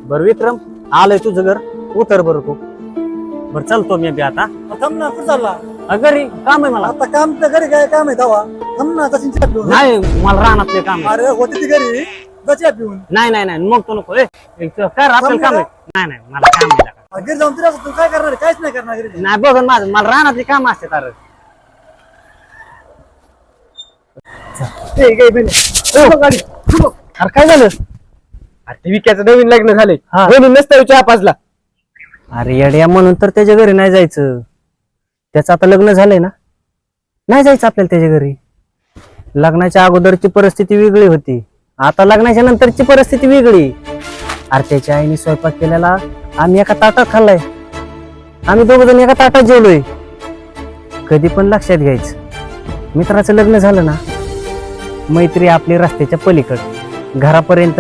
बर विक्रम, आलंय तुझं घर, उतर बरं तू. बर चालतो मी बी आता. थांब ना, कुठं चालला? घरी काम आहे मला. आता काम तर घरी काय काम आहे तवा? थांब ना, तशी चहा पिऊन. नाही, मला रानातले काम आहे. अरे होती ती घरी, जा चहा पिऊन. नाही मग तो नको. काय आपल्याला काम आहे? नाही मला काम नाही. घरी जाऊन तिला तू काय करणार? काहीच नाही करणार घरी. नाही बघ माझं, मला रानातली काम असते तर. अरे काय झालं? ते विक्याचं नवीन लग्न झालंय, हा. म्हणून नसतं चहा पाजला. अरे येड्या, म्हणून तर त्याच्या घरी नाही जायचं. त्याचं आता लग्न झालंय ना, नाही जायचं आपल्याला त्याच्या घरी. लग्नाच्या अगोदरची परिस्थिती वेगळी होती, आता लग्नाच्या नंतरची परिस्थिती वेगळी. अरे त्याच्या आईने स्वयंपाक केलेला आम्ही एका ताटात खाल्लाय. आम्ही दोघ जण एका ताटात जेवलोय. कधी पण लक्षात घ्यायचं, मित्राचं लग्न झालं ना, मैत्री आपली रस्त्याच्या पलीकडे घरापर्यंत